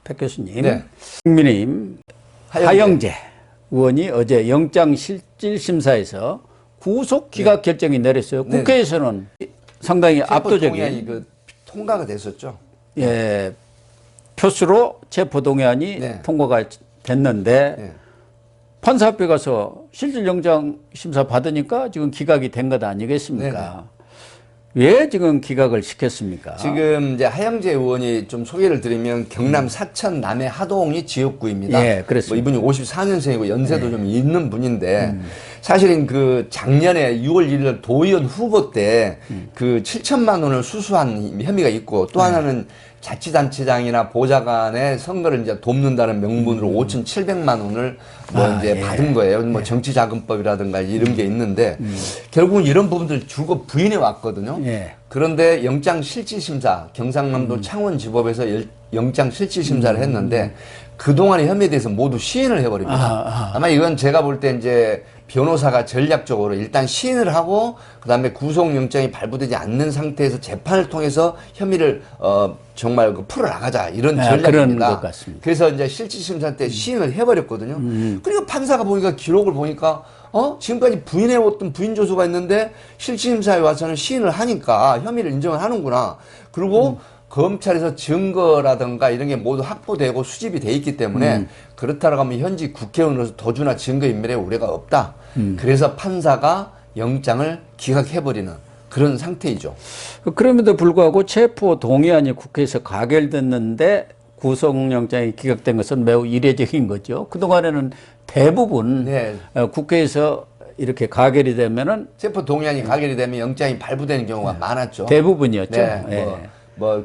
백 교수님, 네. 국민의힘 하영재 의원이 어제 영장실질심사에서 구속 기각 결정이 내렸어요. 국회에서는 상당히 압도적인 그 통과가 됐었죠. 예, 표수로 체포동의안이 통과가 됐는데 판사 앞에 가서 실질영장 심사 받으니까 지금 기각이 된 것 아니겠습니까? 왜 지금 기각을 시켰습니까? 지금 이제 하영재 의원이 좀 소개를 드리면 경남 사천 남해 하동이 지역구입니다. 예, 그렇습니다. 뭐 이분이 54년생이고 연세도 좀 있는 분인데 사실은 그 작년에 6월 1일 도의원 후보 때 그 7천만 원을 수수한 혐의가 있고 또 하나는 자치단체장이나 보좌관의 선거를 이제 돕는다는 명분으로 5,700만 원을 뭐 이제 받은 거예요. 뭐 정치자금법이라든가 이런 게 있는데 결국은 이런 부분들 줄곧 부인해 왔거든요. 그런데 영장실질심사 경상남도 창원지법에서 영장실질심사를 했는데 그동안의 혐의에 대해서 모두 시인을 해버립니다. 아마 이건 제가 볼 때 이제 변호사가 전략적으로 일단 시인을 하고 그다음에 구속영장이 발부되지 않는 상태에서 재판을 통해서 혐의를 정말 풀어나가자 이런 전략입니다. 그런 것 같습니다. 그래서 이제 실질심사 때 시인을 해버렸거든요. 그리고 판사가 보니까 기록을 보니까 지금까지 부인해왔던 부인조수가 있는데 실질심사에 와서는 시인을 하니까 혐의를 인정을 하는구나. 그리고 검찰에서 증거라든가 이런 게 모두 확보되고 수집이 돼 있기 때문에 그렇다고 하면 현직 국회의원으로서 도주나 증거인멸에 우려가 없다. 그래서 판사가 영장을 기각해버리는 그런 상태이죠. 그럼에도 불구하고 체포 동의안이 국회에서 가결됐는데 구속영장이 기각된 것은 매우 이례적인 거죠. 그동안에는 대부분 국회에서 이렇게 가결이 되면은 체포 동의안이 가결이 되면 영장이 발부되는 경우가 많았죠. 대부분이었죠.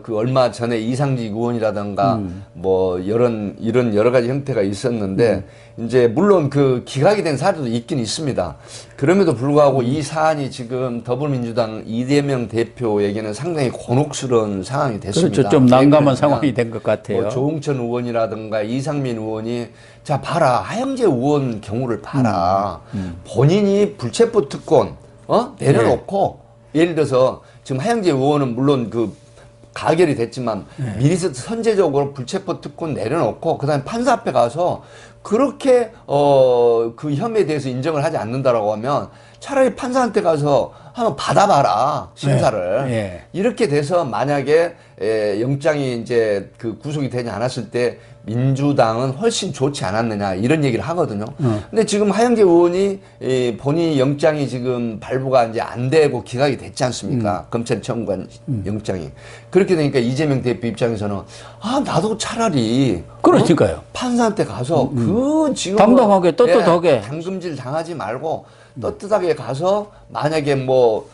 그 얼마 전에 이상직 의원이라든가 뭐 이런 여러 가지 형태가 있었는데 이제 물론 그 기각이 된 사례도 있긴 있습니다. 그럼에도 불구하고 이 사안이 지금 더불어민주당 이재명 대표에게는 상당히 곤혹스러운 상황이 됐습니다. 그렇죠. 좀 난감한 상황이 된 것 같아요. 뭐 조홍천 의원이라든가 이상민 의원이 자 봐라 하영재 의원 경우를 봐라. 본인이 불체포 특권 내려놓고 예를 들어서 지금 하영재 의원은 물론 그 가결이 됐지만 미리 선제적으로 불체포 특권 내려놓고 그다음에 판사 앞에 가서 그렇게 그 혐의에 대해서 인정을 하지 않는다라고 하면 차라리 판사한테 가서 한번 받아봐라 심사를 이렇게 돼서 만약에 영장이 이제 그 구속이 되지 않았을 때 민주당은 훨씬 좋지 않았느냐 이런 얘기를 하거든요. 근데 지금 하영재 의원이 본인이 영장이 지금 발부가 이제 안 되고 기각이 됐지 않습니까? 검찰 청구한 영장이. 그렇게 되니까 이재명 대표 입장에서는 나도 차라리 그러니까요. 판사한테 가서 그 지금 당당하게 떳떳하게 당금질 당하지 말고 떳떳하게 가서 만약에 뭐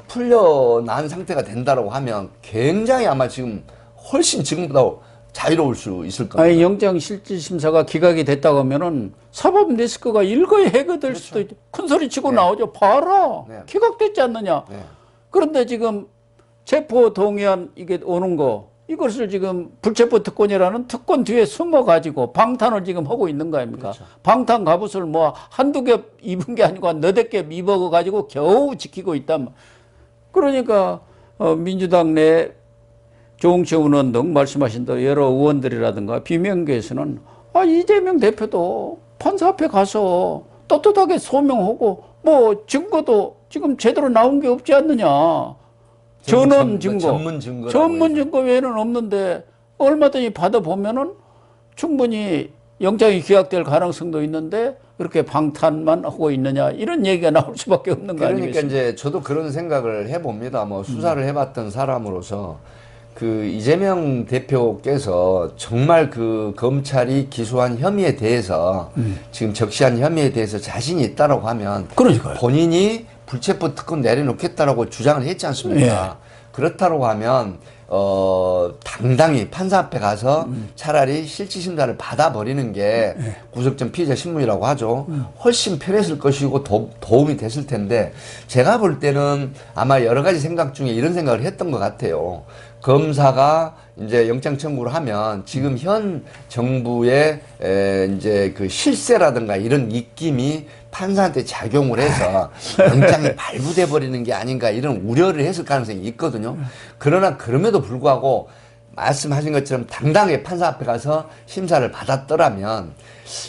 풀려난 상태가 된다라고 하면 굉장히 아마 지금 훨씬 지금보다 자유로울 수 있을 겁니다. 아니, 영장실질심사가 기각이 됐다고 하면은 사법 리스크가 일거에 해가 될 수도 있고 큰 소리 치고 나오죠. 봐라. 기각됐지 않느냐. 그런데 지금 체포 동의안 이게 오는 거 이것을 지금 불체포 특권이라는 특권 뒤에 숨어가지고 방탄을 지금 하고 있는 거 아닙니까? 방탄 갑옷을 뭐 한두 겹 입은 게 아니고 너댓 겹 입어가지고 겨우 지키고 있단. 그러니까 민주당 내 조홍천 의원 등 말씀하신 대로 여러 의원들이라든가 비명계에서는 이재명 대표도 판사 앞에 가서 떳떳하게 소명하고 뭐 증거도 지금 제대로 나온 게 없지 않느냐. 전원 증거, 전문 증거 외에는 없는데 얼마든지 받아보면은 충분히 영장이 기각될 가능성도 있는데 그렇게 방탄만 하고 있느냐 이런 얘기가 나올 수밖에 없는 거 아니겠습니까? 그러니까 이제 저도 그런 생각을 해봅니다. 뭐 수사를 해봤던 사람으로서 그 이재명 대표께서 정말 그 검찰이 기소한 혐의에 대해서 지금 적시한 혐의에 대해서 자신이 있다라고 하면 본인이 불체포 특권 내려놓겠다라고 주장을 했지 않습니까? 그렇다고 하면 당당히 판사 앞에 가서 차라리 실질심사를 받아버리는 게 구속전 피의자 신문이라고 하죠. 훨씬 편했을 것이고 도움이 됐을 텐데 제가 볼 때는 아마 여러 가지 생각 중에 이런 생각을 했던 것 같아요. 검사가 이제 영장 청구를 하면 지금 현 정부의 이제 그 실세라든가 이런 입김이 판사한테 작용을 해서 영장이 발부돼 버리는 게 아닌가 이런 우려를 했을 가능성이 있거든요. 그러나 그럼에도 불구하고 말씀하신 것처럼 당당하게 판사 앞에 가서 심사를 받았더라면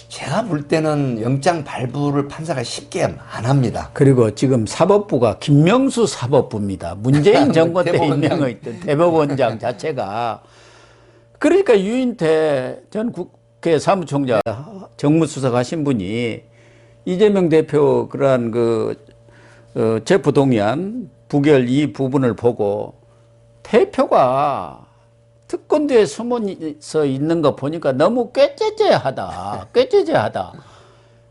제가 볼 때는 영장 발부를 판사가 쉽게 안 합니다. 그리고 지금 사법부가 김명수 사법부입니다. 문재인 정권 때 임명했던 대법원장 자체가. 그러니까 유인태 전 국회 사무총장 정무수석 하신 분이 이재명 대표 그러한 체포동의안 부결 이 부분을 보고 대표가 특권 뒤에 숨어서 있는 거 보니까 너무 꾀째째하다.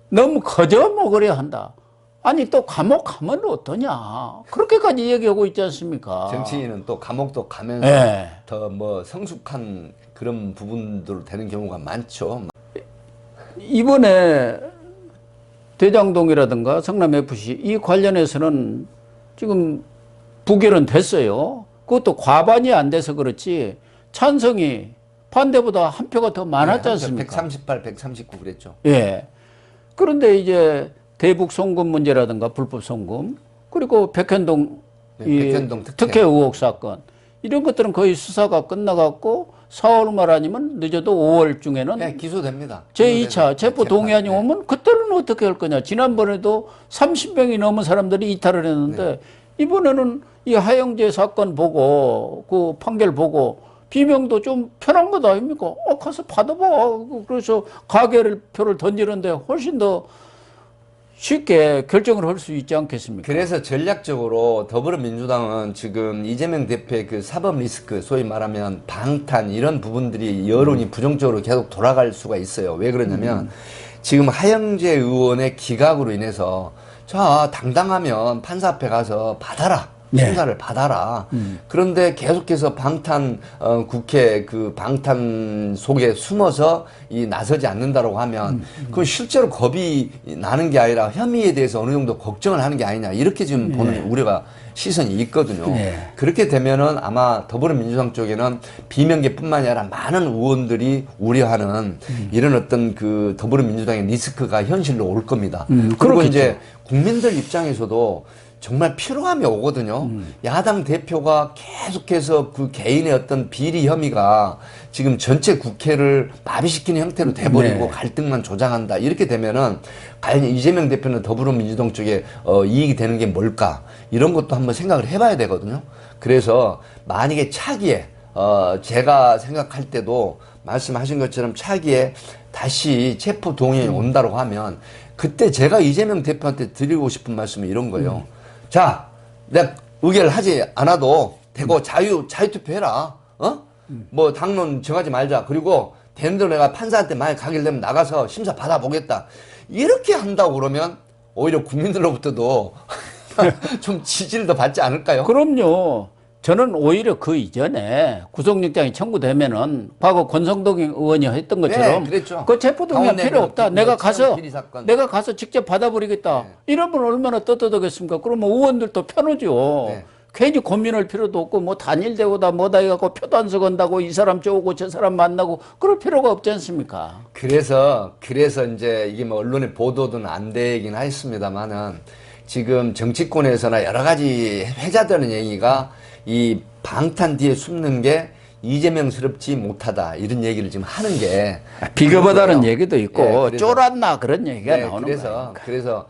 너무 거저먹으려 한다. 아니 또 감옥 가면 어떠냐. 그렇게까지 얘기하고 있지 않습니까? 정치인은 또 감옥도 가면서 네. 더 뭐 성숙한 그런 부분도 되는 경우가 많죠. 이번에 대장동이라든가 성남FC 이 관련해서는 지금 부결은 됐어요. 그것도 과반이 안 돼서 그렇지 찬성이 반대보다 한 표가 더 많았지 않습니까? 138, 139 그랬죠. 예. 그런데 이제 대북 송금 문제라든가 불법 송금 그리고 백현동, 백현동 특혜 의혹 사건 이런 것들은 거의 수사가 끝나갔고 4월 말 아니면 늦어도 5월 중에는 기소됩니다. 제2차 체포 동의안이 오면 그때는 어떻게 할 거냐. 지난번에도 30명이 넘은 사람들이 이탈을 했는데 이번에는 이 하영재 사건 보고 그 판결 보고 비명도 좀 편한 것 아닙니까? 가서 받아봐. 그래서 가결표를 던지는데 훨씬 더 쉽게 결정을 할 수 있지 않겠습니까? 그래서 전략적으로 더불어민주당은 지금 이재명 대표의 그 사법 리스크, 소위 말하면 방탄 이런 부분들이 여론이 부정적으로 계속 돌아갈 수가 있어요. 왜 그러냐면 지금 하영재 의원의 기각으로 인해서 자, 당당하면 판사 앞에 가서 받아라. 심사를 받아라. 그런데 계속해서 국회 그 방탄 속에 숨어서 나서지 않는다라고 하면 그건 실제로 겁이 나는 게 아니라 혐의에 대해서 어느 정도 걱정을 하는 게 아니냐. 이렇게 지금 보는 우려가 시선이 있거든요. 그렇게 되면은 아마 더불어민주당 쪽에는 비명계뿐만이 아니라 많은 의원들이 우려하는 이런 어떤 그 더불어민주당의 리스크가 현실로 올 겁니다. 그리고 그렇겠죠. 이제 국민들 입장에서도 정말 피로함이 오거든요. 야당 대표가 계속해서 그 개인의 어떤 비리 혐의가 지금 전체 국회를 마비시키는 형태로 돼버리고 갈등만 조장한다. 이렇게 되면은 과연 이재명 대표는 더불어민주당 쪽에 이익이 되는 게 뭘까? 이런 것도 한번 생각을 해봐야 되거든요. 그래서 만약에 차기에 제가 생각할 때도 말씀하신 것처럼 차기에 다시 체포 동의안이 온다고 하면 그때 제가 이재명 대표한테 드리고 싶은 말씀은 이런 거예요. 자, 내가 의결을 하지 않아도 되고 자유투표해라. 뭐 당론 정하지 말자. 그리고 되는 대로 내가 판사한테 만약 가게 되면 나가서 심사 받아보겠다. 이렇게 한다고 그러면 오히려 국민들로부터도 좀 지지를 더 받지 않을까요? 그럼요. 저는 오히려 그 이전에 구속영장이 청구되면은 과거 권성동 의원이 했던 것처럼 그 체포동의안 필요 없다. 내가 가서 직접 받아버리겠다. 이러면 얼마나 떳떳하겠습니까? 그러면 의원들도 편하죠. 괜히 고민할 필요도 없고 뭐 단일대우다 뭐다 해갖고 표도 안 써간다고 이 사람 쪼고 저 사람 만나고 그럴 필요가 없지 않습니까? 그래서 이제 이게 뭐 언론에 보도는 안 되긴 했습니다만은 지금 정치권에서나 여러 가지 회자되는 얘기가 이 방탄 뒤에 숨는 게 이재명스럽지 못하다 이런 얘기를 지금 하는 게 비겁하다는 얘기도 있고 쫄았나 그런 얘기가 나오는 거예요. 그래서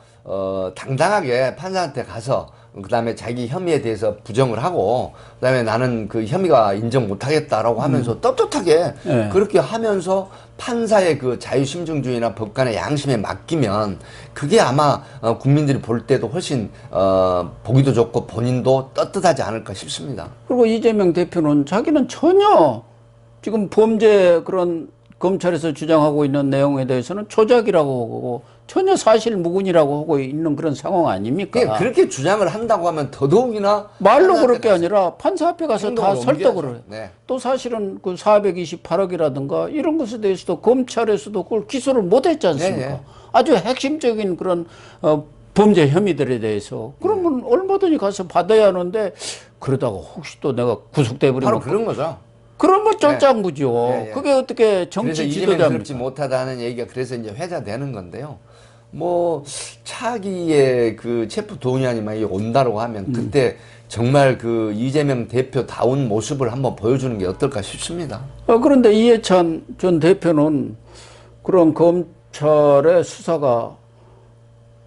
당당하게 판사한테 가서 그다음에 자기 혐의에 대해서 부정을 하고 그다음에 나는 그 혐의가 인정 못하겠다라고 하면서 떳떳하게 그렇게 하면서 판사의 그 자유심증주의나 법관의 양심에 맡기면 그게 아마 국민들이 볼 때도 훨씬 보기도 좋고 본인도 떳떳하지 않을까 싶습니다. 그리고 이재명 대표는 자기는 전혀 지금 범죄 그런 검찰에서 주장하고 있는 내용에 대해서는 조작이라고 하고 전혀 사실 무근이라고 하고 있는 그런 상황 아닙니까? 그렇게 주장을 한다고 하면 더더욱이나 말로 그럴 게 아니라 판사 앞에 가서 다 설득을 해. 또 사실은 그 428억이라든가 이런 것에 대해서도 검찰에서도 그걸 기소를 못 했지 않습니까? 아주 핵심적인 그런 범죄 혐의들에 대해서 그러면 얼마든지 가서 받아야 하는데 그러다가 혹시 또 내가 구속돼 버리면 바로 그런 거죠. 그러면 쫄짱부죠. 그게 어떻게 정치 그래서 지도자입니까? 이재명스럽지 못하다는 얘기가 그래서 이제 회자되는 건데요. 뭐 차기에 그 체포 동의안이 만약에 온다고 하면 그때 정말 그 이재명 대표다운 모습을 한번 보여주는 게 어떨까 싶습니다. 그런데 이해찬 전 대표는 그런 검찰의 수사가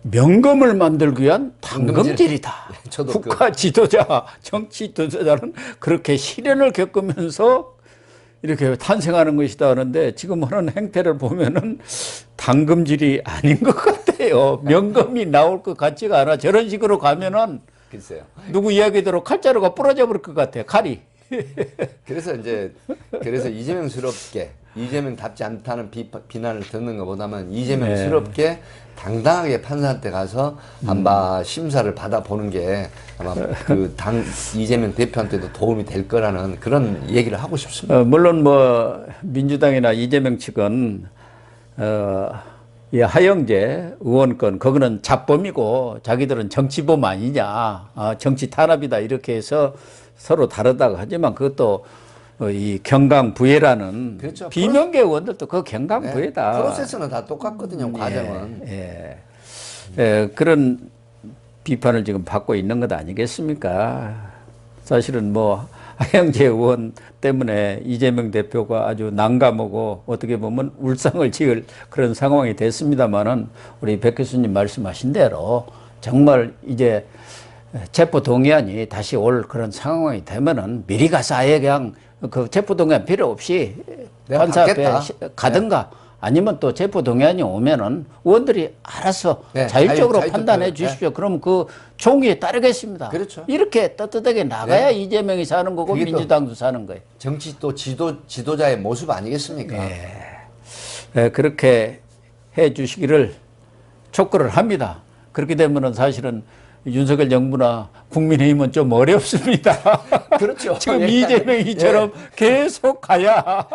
명검을 만들기 위한 당금질이다. 저도 국가 지도자, 정치 지도자는 그렇게 시련을 겪으면서 이렇게 탄생하는 것이다 하는데 지금 하는 행태를 보면은 당금질이 아닌 것 같아요. 명검이 나올 것 같지가 않아. 저런 식으로 가면은 글쎄요. 누구 이야기대로 칼자루가 부러져 버릴 것 같아. 칼이. 그래서 이재명스럽게 이재명답지 않다는 비난을 듣는 것보다는 이재명스럽게 당당하게 판사한테 가서 한번 심사를 받아보는 게 아마 그 이재명 대표한테도 도움이 될 거라는 그런 얘기를 하고 싶습니다. 물론 뭐 민주당이나 이재명 측은 이 하영재 의원권 그거는 잡범이고 자기들은 정치범 아니냐, 정치 탄압이다 이렇게 해서 서로 다르다고 하지만 그것도 이 경강부회라는 그렇죠. 비명계 의원들도 그 경강부회다. 네. 프로세스는 다 똑같거든요. 과정은. 그런 비판을 지금 받고 있는 것 아니겠습니까? 사실은 뭐 하영재 의원 때문에 이재명 대표가 아주 난감하고 어떻게 보면 울상을 지을 그런 상황이 됐습니다만은 우리 백 교수님 말씀하신 대로 정말 이제 체포 동의안이 다시 올 그런 상황이 되면은 미리 가서 아예 그냥 그 체포 동의안 필요 없이 판사 앞에 가든가 아니면 또 체포 동의안이 오면은 의원들이 알아서 자율적으로 판단해 주십시오. 그럼 그 총의에 따르겠습니다. 그렇죠. 이렇게 떳떳하게 나가야 이재명이 사는 거고 민주당도 사는 거예요. 정치 또 지도자의 모습 아니겠습니까? 그렇게 해 주시기를 촉구를 합니다. 그렇게 되면은 사실은 윤석열 정부나 국민의힘은 좀 어렵습니다. 그렇죠. 지금 이재명이처럼 계속 가야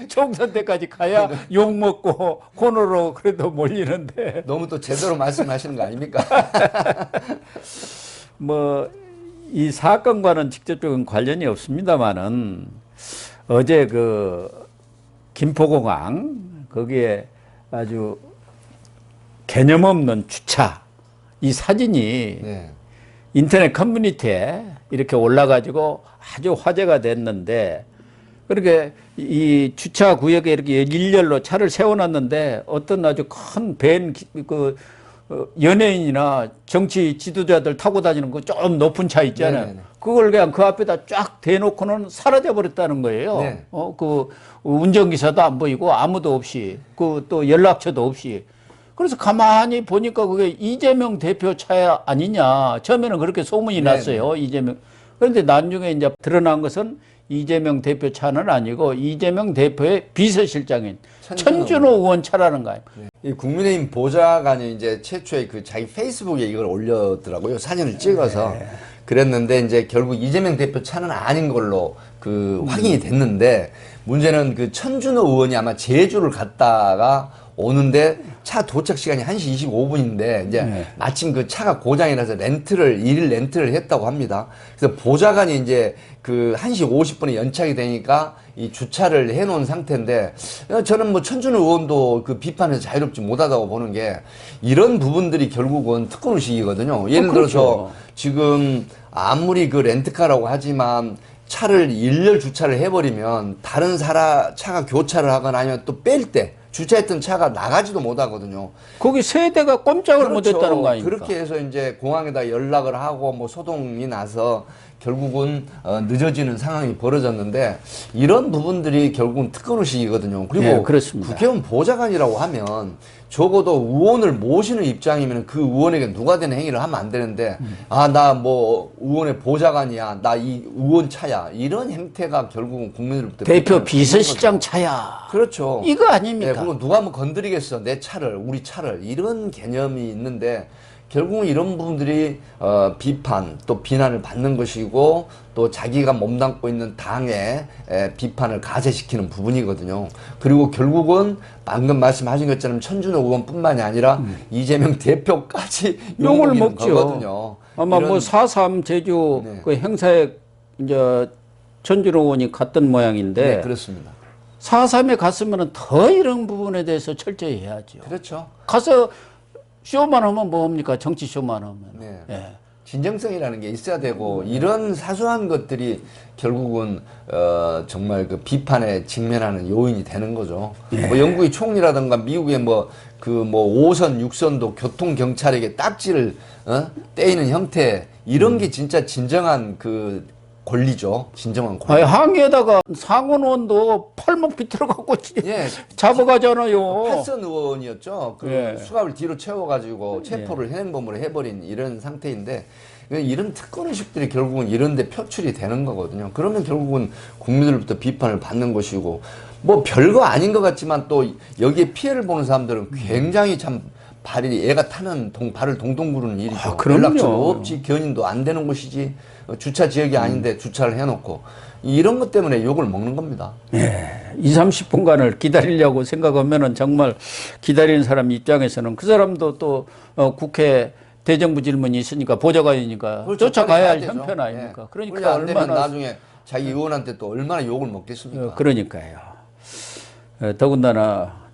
총선 때까지 가야 욕먹고 코너로 그래도 몰리는데 너무 또 제대로 말씀하시는 거 아닙니까? 뭐 이 사건과는 직접적인 관련이 없습니다만은 어제 그 김포공항 거기에 아주 개념 없는 주차 이 사진이 인터넷 커뮤니티에 이렇게 올라가지고 아주 화제가 됐는데 그렇게 이 주차 구역에 이렇게 일렬로 차를 세워놨는데 어떤 아주 큰 밴 연예인이나 정치 지도자들 타고 다니는 거 좀 높은 차 있잖아요. 그걸 그냥 그 앞에다 쫙 대놓고는 사라져 버렸다는 거예요. 그 운전기사도 안 보이고 아무도 없이 그 또 연락처도 없이. 그래서 가만히 보니까 그게 이재명 대표 차 아니냐. 처음에는 그렇게 소문이 났어요. 이재명. 그런데 나중에 이제 드러난 것은 이재명 대표 차는 아니고 이재명 대표의 비서실장인 천준호 의원 차라는 거예요. 이 국민의힘 보좌관이 이제 최초에 그 자기 페이스북에 이걸 올렸더라고요. 사진을 찍어서. 그랬는데 이제 결국 이재명 대표 차는 아닌 걸로 그 확인이 됐는데 문제는 그 천준호 의원이 아마 제주를 갔다가 오는데 차 도착 시간이 1시 25분인데 이제 마침 그 차가 고장이라서 일일 렌트를 했다고 합니다. 그래서 보좌관이 이제 그 1시 50분에 연착이 되니까 이 주차를 해놓은 상태인데 저는 뭐 천준호 의원도 그 비판에서 자유롭지 못하다고 보는 게 이런 부분들이 결국은 특권의식이거든요. 예를 들어서 지금 아무리 그 렌트카라고 하지만 차를 일렬 주차를 해버리면 다른 차가 교차를 하거나 아니면 또 뺄 때 주차했던 차가 나가지도 못하거든요. 거기 세대가 꼼짝을 못했다는 거 아닙니까? 그렇게 해서 이제 공항에다 연락을 하고 뭐 소동이 나서 결국은 늦어지는 상황이 벌어졌는데 이런 부분들이 결국은 특권의식이거든요. 그리고 국회의원 보좌관이라고 하면 적어도 의원을 모시는 입장이면 그 의원에게 누가 되는 행위를 하면 안 되는데 나 뭐 의원의 보좌관이야, 나 이 의원 차야, 이런 행태가 결국은 국민들부터 대표 비서실장 차야. 그렇죠. 이거 아닙니까? 그리고 누가 뭐 건드리겠어, 내 차를, 우리 차를, 이런 개념이 있는데 결국은 이런 부분들이 비판 또 비난을 받는 것이고 또 자기가 몸담고 있는 당의 비판을 가세시키는 부분이거든요. 그리고 결국은 방금 말씀하신 것처럼 천준호 의원뿐만이 아니라 이재명 대표까지 욕을 먹죠. 거거든요. 아마 뭐 4.3 제주 그 행사에 이제 천준호 의원이 갔던 모양인데 그렇습니다. 4.3에 갔으면 더 이런 부분에 대해서 철저히 해야죠. 그렇죠. 가서 쇼만 하면 뭐합니까? 정치 쇼만 하면. 네. 예. 진정성이라는 게 있어야 되고 이런 사소한 것들이 결국은 정말 그 비판에 직면하는 요인이 되는 거죠. 예. 뭐 영국의 총리라든가 미국의 뭐 그 뭐 5선, 6선도 교통 경찰에게 딱지를 떼이는 형태 이런 게 진짜 진정한 그 권리죠. 진정한 권리. 아니, 항의에다가 상원원도 팔목 비틀어 갖고 예. 잡아가잖아요. 패선 의원이었죠. 그 예. 수갑을 뒤로 채워가지고 체포를 현행범으로 해버린 이런 상태인데 이런 특권 의식들이 결국은 이런데 표출이 되는 거거든요. 그러면 결국은 국민들부터 비판을 받는 것이고 뭐 별거 아닌 것 같지만 또 여기에 피해를 보는 사람들은 굉장히 참 발이 애가 타는 발을 동동 구르는 일이죠. 아, 그럼요. 연락처도 없지 견인도 안 되는 곳이지 주차 지역이 아닌데 주차를 해놓고 이런 것 때문에 욕을 먹는 겁니다. 예, 20, 30분간을 기다리려고 생각하면은 정말 기다리는 사람 입장에서는 그 사람도 또 국회 대정부 질문이 있으니까 보좌관이니까 그렇죠. 쫓아가야 할 빨리 가야 되죠. 형편 아닙니까? 예. 그러니까 안 되면 얼마나 나중에 자기 의원한테 또 얼마나 욕을 먹겠습니까? 그러니까요. 더군다나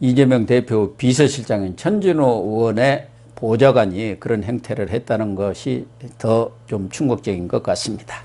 이재명 대표 비서실장인 천진호 의원의 보좌관이 그런 행태를 했다는 것이 더 좀 충격적인 것 같습니다.